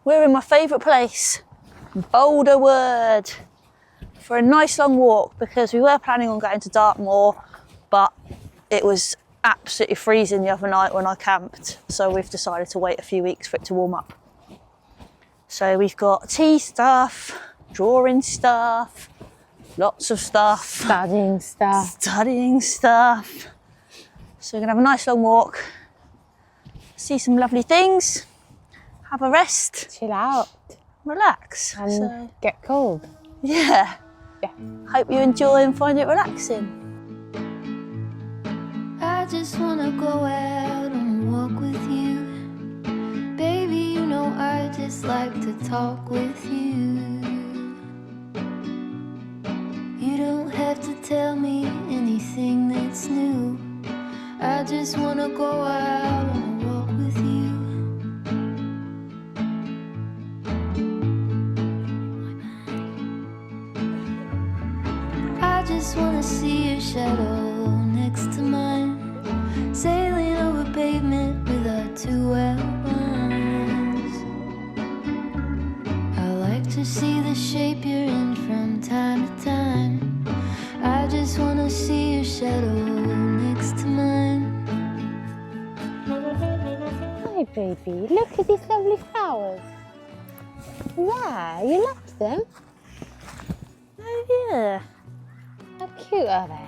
We're in my favourite place, Bolderwood, for a nice long walk because we were planning on going to Dartmoor, but it was absolutely freezing the other night when I camped, so we've decided to wait a few weeks for it to warm up. So we've got tea stuff, drawing stuff, lots of stuff. Studying stuff. Studying stuff. So we're gonna have a nice long walk, see some lovely things, have a rest. Chill out. Relax. And get cold. Yeah. Hope you enjoy and find it relaxing. I just wanna go out and walk with you. Baby, you know I just like to talk with you. You don't have to tell me anything that's new. I just wanna go out and walk with you. I just wanna see your shadow next to mine, sailing over pavement with our two outlines. I like to see the shape you're in from time to time. I just wanna see your shadow next to mine. Hi baby, look at these lovely flowers. Yeah, you love them? Oh yeah. How cute are they?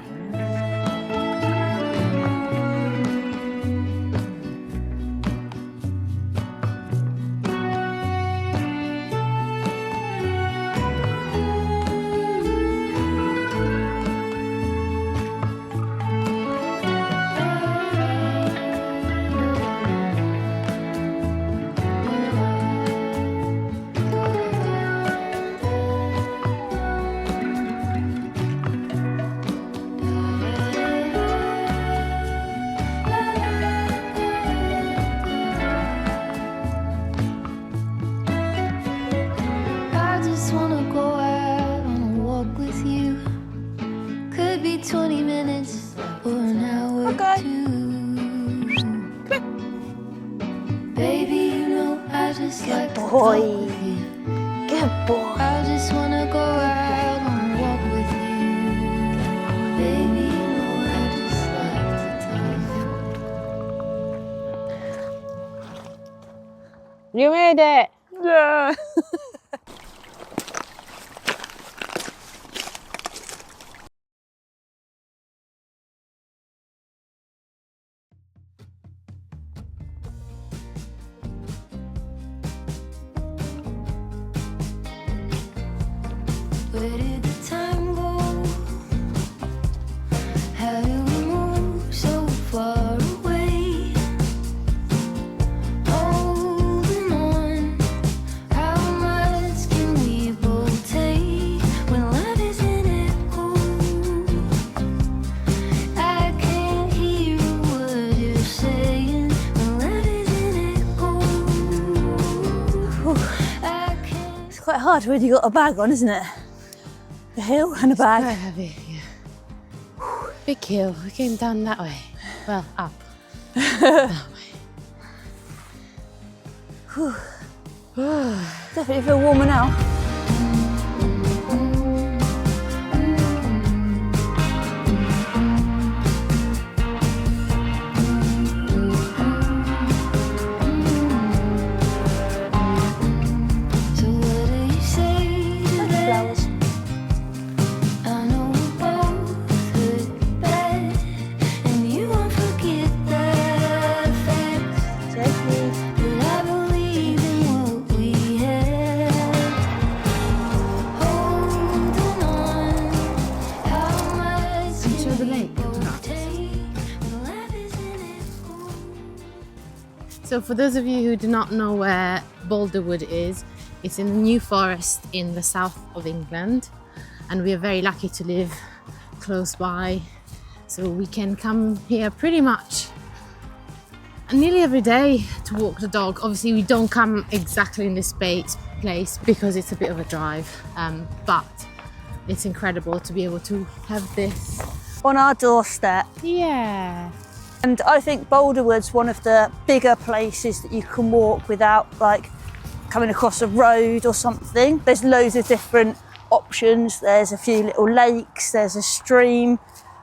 I just wanna go out on a walk with you. Could be 20 minutes or an hour or two. Baby, you know I just like to boy. talk with you. Good boy. I just wanna go out on a walk with you. Baby, you know I just like to talk. You made it! Yeah. Where did the time go? How do we move so far away? Holding on, how much can we both take when love is an echo? I can't hear a word you're saying when love is an echo. I can't. It's quite hard when you got a bag on, isn't it? A hill and a Quite bag. heavy, yeah. Big hill, we came down that way. Well, up. That way. Definitely feel warmer now. So what do you say to that? Flowers. I know we both hurt bad, and you won't forget that fact. Gently. But I believe in what we had. Holding on, how much Into the can we lake, both perhaps. take when life is an echo? So for those of you who do not know where Bolderwood is, it's in the New Forest in the south of England, and we are very lucky to live close by, so we can come here pretty much nearly every day to walk the dog. Obviously we don't come exactly in this place because it's a bit of a drive, but it's incredible to be able to have this. On our doorstep. Yeah. And I think Bolderwood's one of the bigger places that you can walk without like coming across a road or something. There's loads of different options. There's a few little lakes, there's a stream,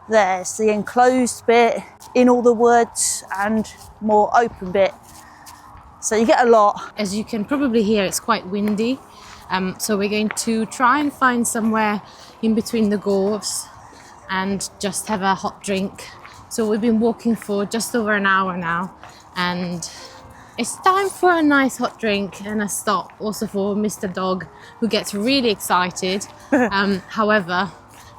there's the enclosed bit in all the woods and more open bit. So you get a lot. As you can probably hear, it's quite windy. So we're going to try and find somewhere in between the gorves and just have a hot drink. So we've been walking for just over an hour now, and it's time for a nice hot drink and a stop also for Mr. Dog, who gets really excited. However,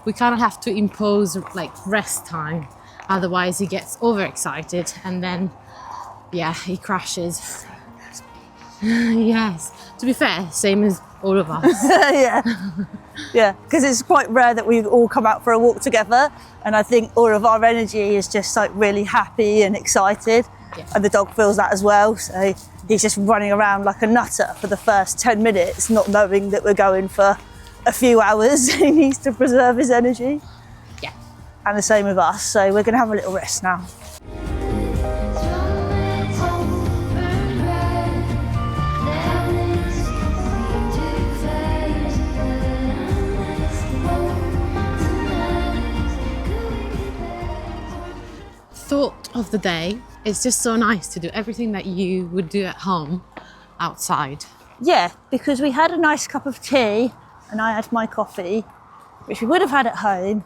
we kind of have to impose like rest time, otherwise he gets overexcited and then he crashes. Yes, to be fair, same as all of us. yeah, because it's quite rare that we all come out for a walk together, and I think all of our energy is just like really happy and excited. And the dog feels that as well, so he's just running around like a nutter for the first 10 minutes, not knowing that we're going for a few hours. He needs to preserve his energy. Yeah. And the same with us, so we're gonna have a little rest now. Thought of the day, it's just so nice to do everything that you would do at home outside. Yeah, because we had a nice cup of tea and I had my coffee, which we would have had at home,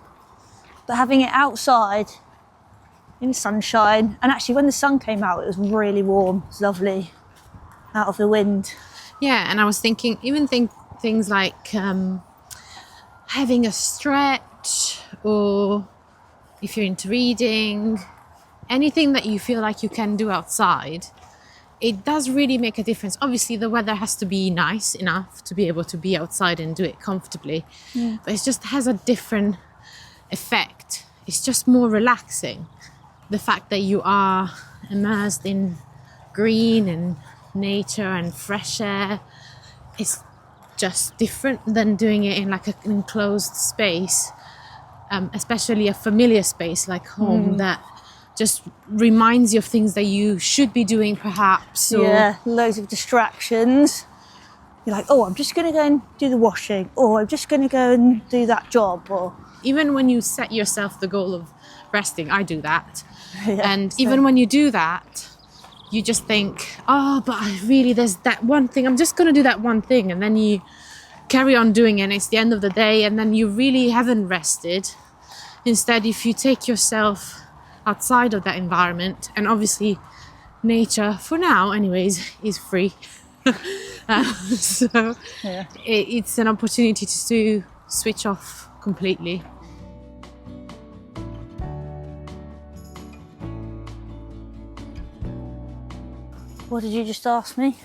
but having it outside in the sunshine, and actually when the sun came out it was really warm, it was lovely, out of the wind. Yeah, and I was thinking even things like having a stretch, or if you're into reading, anything that you feel like you can do outside, it does really make a difference. Obviously, the weather has to be nice enough to be able to be outside and do it comfortably, but it just has a different effect. It's just more relaxing. The fact that you are immersed in green and nature and fresh air, it's just different than doing it in like an enclosed space, especially a familiar space like home that just reminds you of things that you should be doing perhaps. Yeah, loads of distractions. You're like, oh, I'm just going to go and do the washing, or I'm just going to go and do that job. Or even when you set yourself the goal of resting, I do that. And same. even when you do that, you just think, oh, but there's that one thing, I'm just going to do that one thing. And then you carry on doing it and it's the end of the day and then you really haven't rested. Instead, if you take yourself outside of that environment, and obviously nature, for now anyways, is free. So it's an opportunity to switch off completely. What did you just ask me?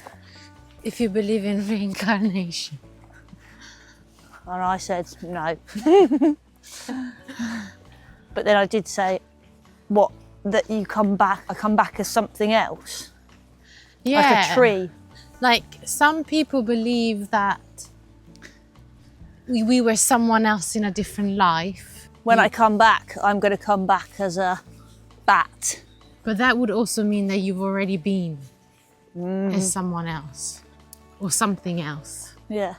If you believe in reincarnation. And I said no. But then I did say, what, that you come back, I come back as something else? Yeah. Like a tree? Like some people believe that we were someone else in a different life. When I come back, I'm going to come back as a bat. But that would also mean that you've already been as someone else or something else. Yeah.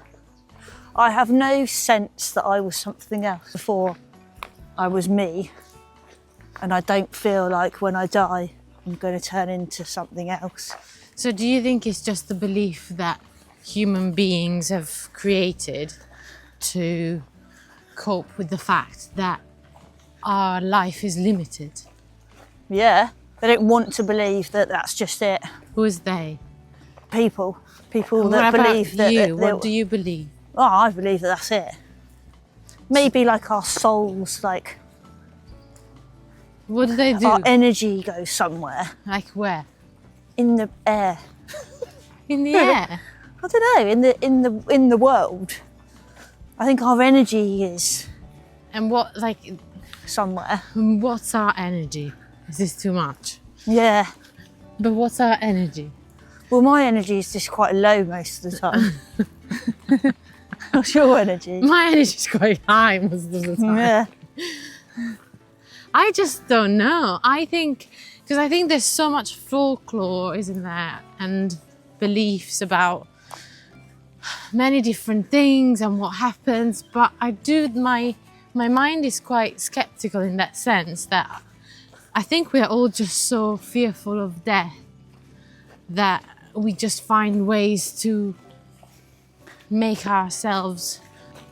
I have no sense that I was something else before I was me. And I don't feel like when I die, I'm going to turn into something else. So do you think it's just the belief that human beings have created to cope with the fact that our life is limited? Yeah. They don't want to believe that that's just it. Who is they? People And that what believe about that. you? What do you believe? Oh, I believe that that's it. Maybe like our souls, like What do they do? our energy goes somewhere Like where? in the air. In the air? I don't know, in the world. I think our energy is And what, like, somewhere. what's our energy? Is this too much? Yeah. But what's our energy? Well, my energy is just quite low most of the time. What's your energy? My energy is quite high most of the time. Yeah. I just don't know. I think there's so much folklore, isn't there? And beliefs about many different things and what happens, but my mind is quite skeptical in that sense, that I think we are all just so fearful of death that we just find ways to make ourselves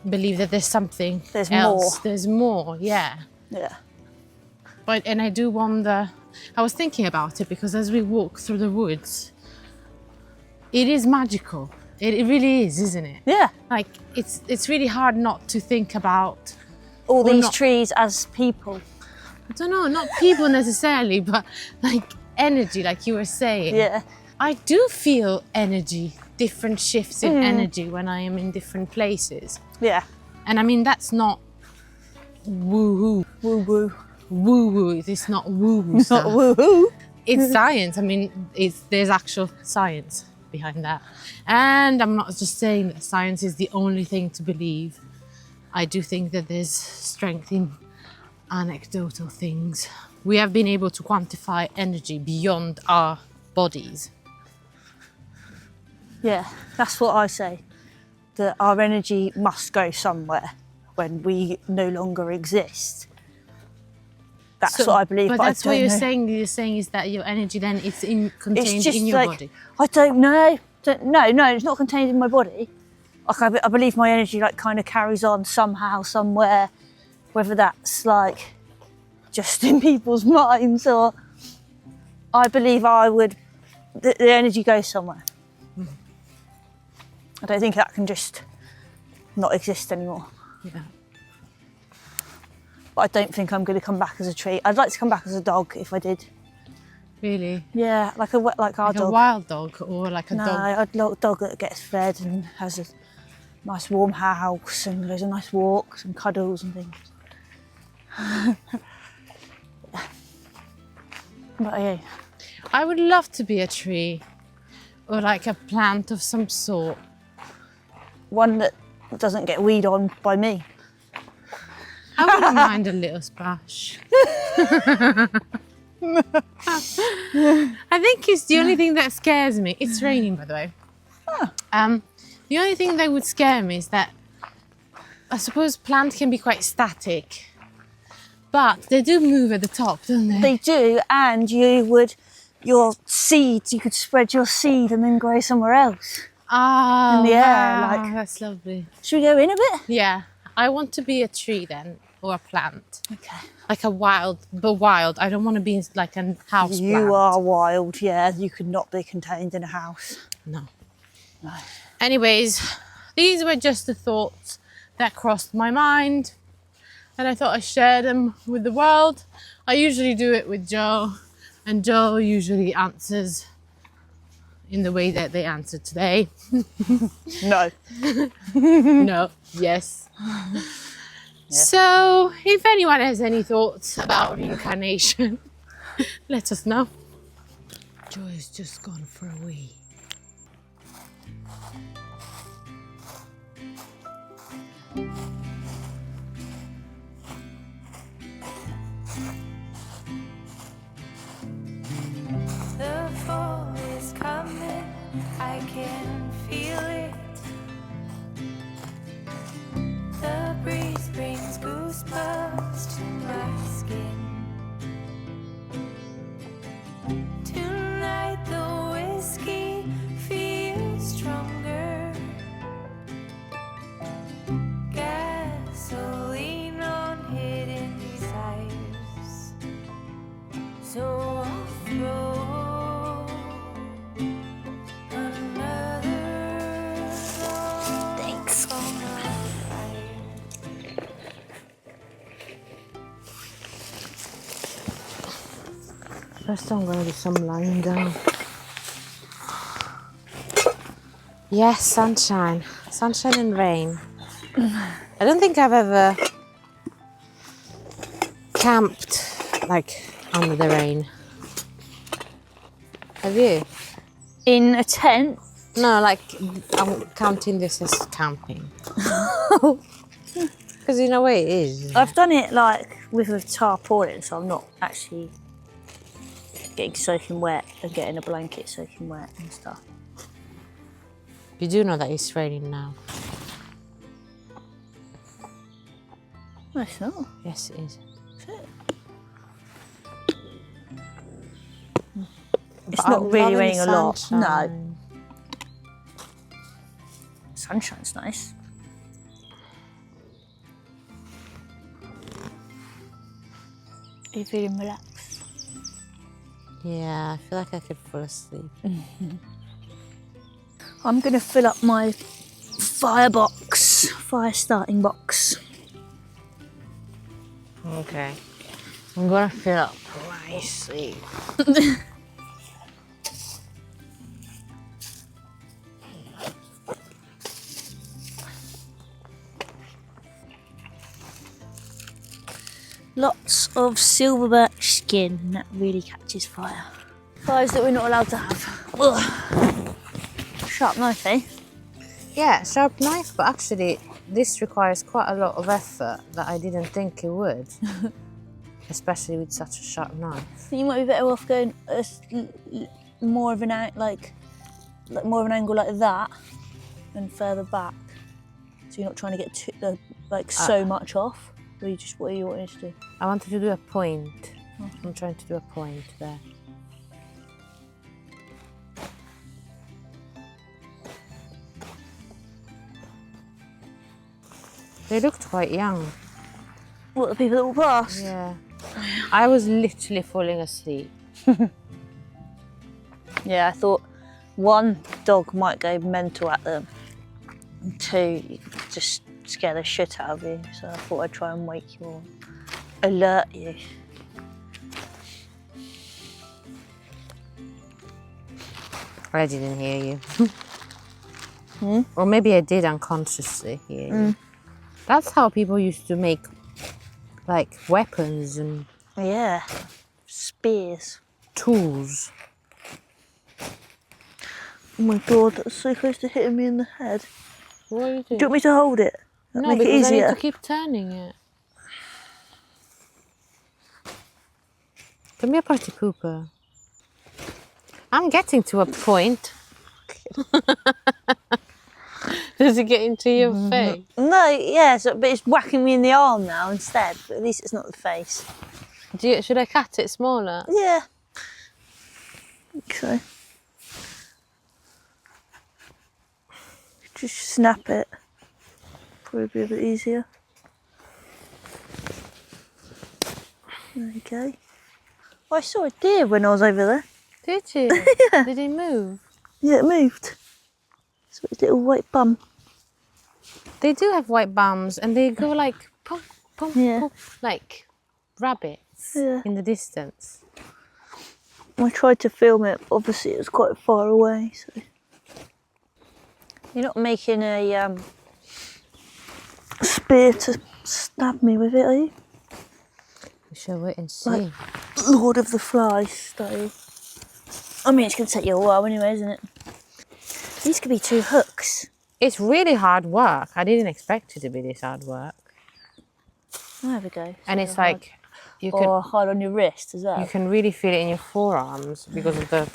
believe that there's something There's else. more. There's more, yeah. Yeah. And I do wonder, I was thinking about it because as we walk through the woods, it is magical. It really is, isn't it? Yeah. Like, it's really hard not to think about All Or these not. trees as people. I don't know, not people necessarily, but like energy, like you were saying. Yeah. I do feel energy, different shifts in energy when I am in different places. Yeah. And I mean, that's not woo-hoo. Woo-woo. Woo-woo, it's not woo-woo Not stuff. woo-hoo. It's science. I mean, there's actual science behind that. And I'm not just saying that science is the only thing to believe. I do think that there's strength in anecdotal things. We have been able to quantify energy beyond our bodies. Yeah, that's what I say. That our energy must go somewhere when we no longer exist. That's what I believe. But I that's what don't you're know. saying. You're saying is that your energy then contained It's just in your like, body. I don't know. No, it's not contained in my body. Like I believe my energy like kind of carries on somehow, somewhere, whether that's like just in people's minds or I believe the energy goes somewhere. I don't think that can just not exist anymore. Yeah. But I don't think I'm going to come back as a tree. I'd like to come back as a dog if I did. Really? Yeah, like our Like a dog. wild dog or like a No, dog? I'd like a dog that gets fed and has a nice warm house and goes on nice walks and cuddles and things. But yeah, I would love to be a tree or like a plant of some sort. one that doesn't get weed on by me. I wouldn't mind a little splash. I think it's the only thing that scares me. It's raining, by the way. The only thing that would scare me is that I suppose plants can be quite static, but they do move at the top, don't they? They do, and your seeds, you could spread your seed and then grow somewhere else. Ah, in the air, wow, like- that's lovely. Should we go in a bit? Yeah, I want to be a tree then, or a plant. Okay. Like a wild. I don't want to be like a house You plant. are wild, yeah. You could not be contained in a house. No. No. Anyways, these were just the thoughts that crossed my mind, and I thought I'd share them with the world. I usually do it with Joe, and Joe usually answers in the way that they answered today. No. No, yes. So, if anyone has any thoughts about reincarnation, let us know. Joe has just gone for a wee. The fall is coming, I can feel it. The breeze brings goosebumps to my skin. Tonight the whiskey feels stronger. Gasoline on hidden desires. So I'll throw another Thanks. log on the fire. First I'm going to do some lying down. Yes, sunshine. Sunshine and rain. I don't think I've ever camped like under the rain. Have you? In a tent? No, like I'm counting this as camping. Because in a way it is. I've done it like with a tarpaulin, so I'm not actually getting soaking wet and getting a blanket soaking wet and stuff. You do know that it's raining now. No, it's not. Yes, it is. Is it? It's But not I'm really loving the raining a lot. No. sunshine. Sunshine's nice. Are you feeling relaxed? Yeah, I feel like I could fall asleep. I'm going to fill up my fire starting box. Okay. I'm gonna fill up my sleep. Lots of silverback skin, that really catches fire. Fires that we're not allowed to have. Ugh. Sharp knife, eh? Yeah, sharp knife, but actually this requires quite a lot of effort that I didn't think it would. Especially with such a sharp knife. I think you might be better off going more of an more of an angle like that and further back. So you're not trying to get so much off. Or you just, what are you wanting to do? I wanted to do a point. I'm trying to do a point there. They looked quite young. What, the people that walk past? Yeah. I was literally falling asleep. Yeah, I thought one, dog might go mental at them, and two, you could just scare the shit out of you. So I thought I'd try and wake you or alert you. I didn't hear you. Or maybe I did unconsciously hear you. That's how people used to make like weapons and Yeah, spears. tools. Oh my god, that's so close to hitting me in the head. What are you doing? Do you want me to hold it? No, Make it because I easier. need to keep turning it. Don't be a party pooper. I'm getting to a point. Does it get into your face? No, yeah, but it's whacking me in the arm now instead. But at least it's not the face. Should I cut it smaller? Yeah. Okay. Just snap it. Probably be a bit easier. There you go. Oh, I saw a deer when I was over there. Did you? Yeah. Did it move? Yeah, it moved. So its little white bum. They do have white bums and they go like pump, pump, Yeah. pump, like rabbits Yeah. in the distance. I tried to film it, but obviously it was quite far away. So you're not making a spear to stab me with it, are you? We shall wait and see. Like Lord of the Flies style. I mean, it's going to take you a while anyway, isn't it? These could be 2 hooks. It's really hard work. I didn't expect it to be this hard work. There we go. And So it's hard. like you Or hard on your wrist as well. you can really feel it in your forearms because of the.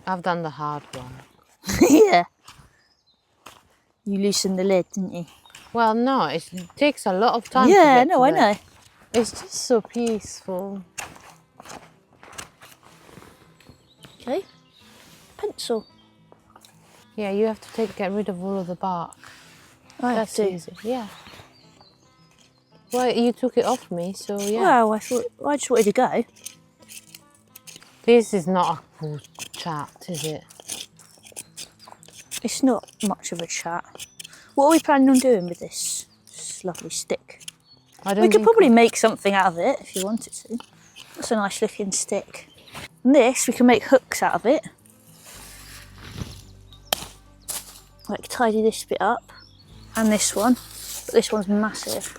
I've done the hard work. Yeah. You loosened the lid, didn't you? Well, no, it takes a lot of time. Yeah, to get no, to I the- know. It's just so peaceful. Okay. Pencil. Yeah, you have to get rid of all of the bark. I have That's to. easy. Yeah. Well, you took it off me, so yeah. Well, I just wanted to go. This is not a cool chat, is it? It's not much of a chat. What are we planning on doing with this lovely stick? I don't We could think probably make something out of it if you wanted to. That's a nice looking stick. And this, we can make hooks out of it. Like tidy this bit up. And this one. But this one's massive.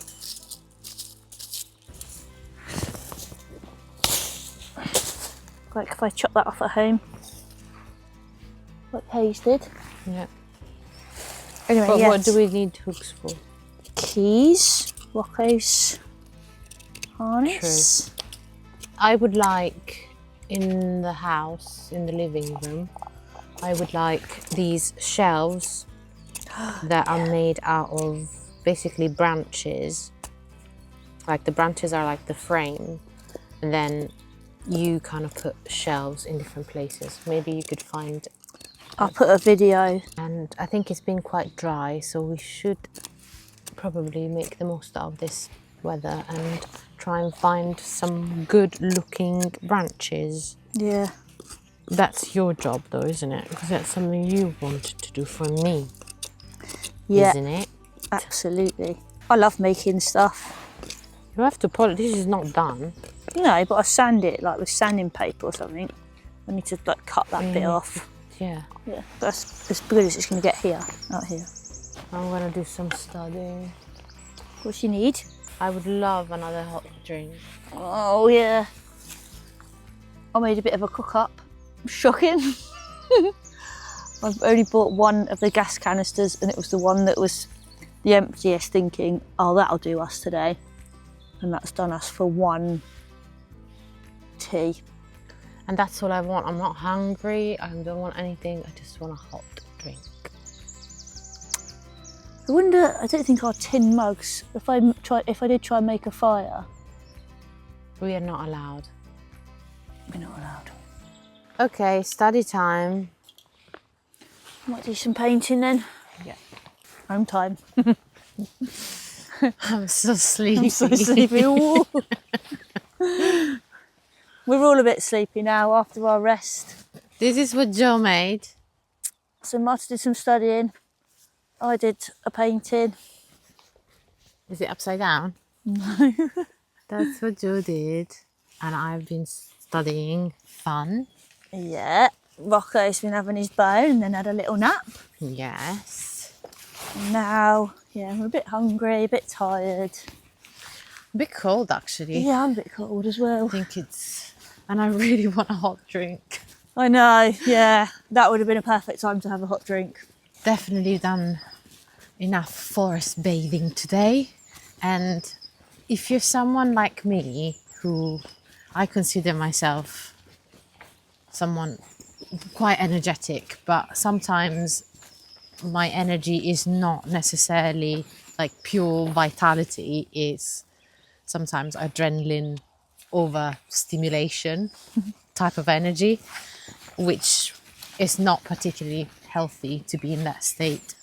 Like if I chop that off at home. Like Hayes did. Yeah. Anyway, But yes. what do we need hooks for? Keys, Roko's harness. I would like in the house, in the living room, I would like these shelves that are made out of basically branches. Like the branches are like the frame, and then you kind of put shelves in different places. Maybe you could find. I'll put a video. And I think it's been quite dry, so we should probably make the most out of this weather and try and find some good looking branches. Yeah. That's your job though, isn't it? Because that's something you wanted to do for me. Yeah. Isn't it? Absolutely. I love making stuff. You have to polish. This is not done. No, but I sand it like with sanding paper or something. I need to like cut that bit off. Yeah. Yeah, that's as good as it's going to get here, out here. I'm gonna do some studying. What you need? I would love another hot drink. Oh yeah. I made a bit of a cook up. Shocking. I've only bought one of the gas canisters and it was the one that was the emptiest, thinking, oh, that'll do us today. And that's done us for one tea. And that's all I want. I'm not hungry. I don't want anything. I just want a hot drink. I wonder, I don't think our tin mugs, if I did try and make a fire. We are not allowed. We're not allowed. Okay, study time. Might do some painting then. Yeah. Home time. I'm so sleepy. I'm so sleepy. Ooh. We're all a bit sleepy now after our rest. This is what Joe made. So Marta did some studying. I did a painting. Is it upside down? No. That's what Joe did. And I've been studying fun. Yeah. Roko's been having his bone and then had a little nap. Yes. Now, yeah, we're a bit hungry, a bit tired. A bit cold actually. Yeah, I'm a bit cold as well. I think it's... And I really want a hot drink. I know, yeah. That would have been a perfect time to have a hot drink. Definitely done enough forest bathing today. And if you're someone like me, who I consider myself someone quite energetic, but sometimes my energy is not necessarily like pure vitality, it's sometimes adrenaline overstimulation type of energy, which is not particularly healthy to be in that state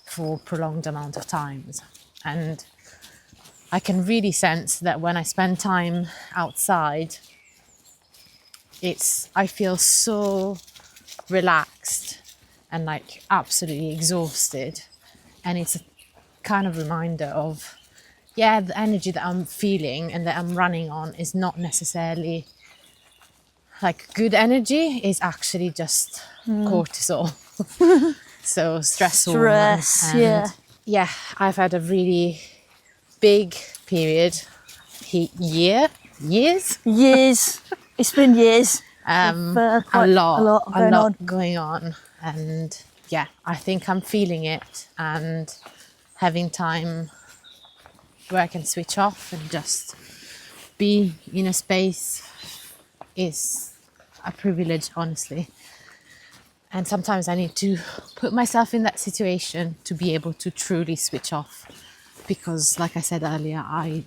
for prolonged amount of times. And I can really sense that when I spend time outside, I feel so relaxed and like absolutely exhausted. And it's a kind of reminder of, yeah, the energy that I'm feeling and that I'm running on is not necessarily like good energy, is actually just cortisol. So stress hormones. And yeah, I've had a really big period. Years. It's been years. A lot going on. And yeah, I think I'm feeling it, and having time where I can switch off and just be in a space is a privilege, honestly. And sometimes I need to put myself in that situation to be able to truly switch off, because like I said earlier, I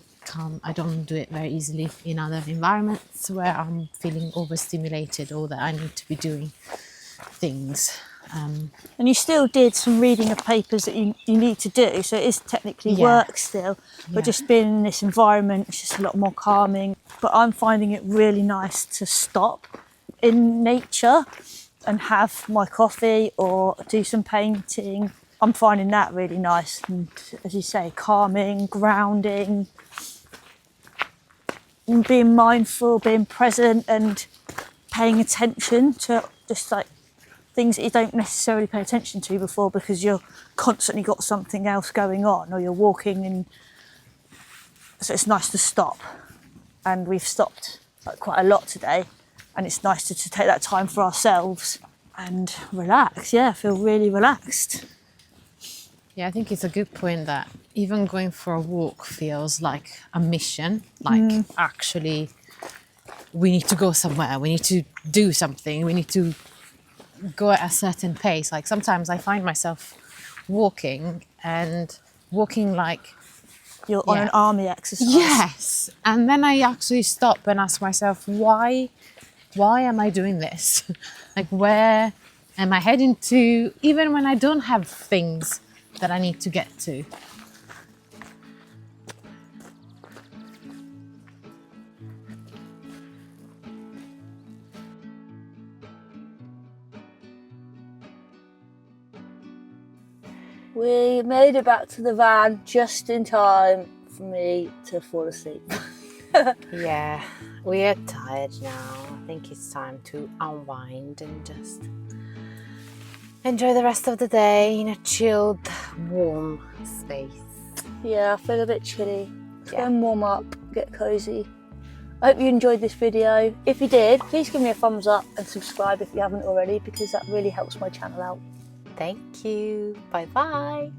don't do it very easily in other environments where I'm feeling overstimulated or that I need to be doing things. And you still did some reading of papers that you need to do, so it is technically work still, but just being in this environment is just a lot more calming. But I'm finding it really nice to stop in nature and have my coffee or do some painting. I'm finding that really nice, and as you say, calming, grounding, and being mindful, being present and paying attention to just like things that you don't necessarily pay attention to before because you're constantly got something else going on, or you're walking, and so it's nice to stop. And we've stopped like quite a lot today, and it's nice to take that time for ourselves and relax. Yeah, feel really relaxed. Yeah, I think it's a good point that even going for a walk feels like a mission. Like actually, we need to go somewhere. We need to do something. We need to go at a certain pace. Like sometimes I find myself walking like You're on an army exercise. yes, and then I actually stop and ask myself why am I doing this? Like where am I heading to? Even when I don't have things that I need to get to. We made it back to the van just in time for me to fall asleep. Yeah, we are tired now. I think it's time to unwind and just enjoy the rest of the day in a chilled, warm space. Yeah, I feel a bit chilly. Let's go and warm up, get cozy. I hope you enjoyed this video. If you did, please give me a thumbs up and subscribe if you haven't already, because that really helps my channel out. Thank you. Bye bye.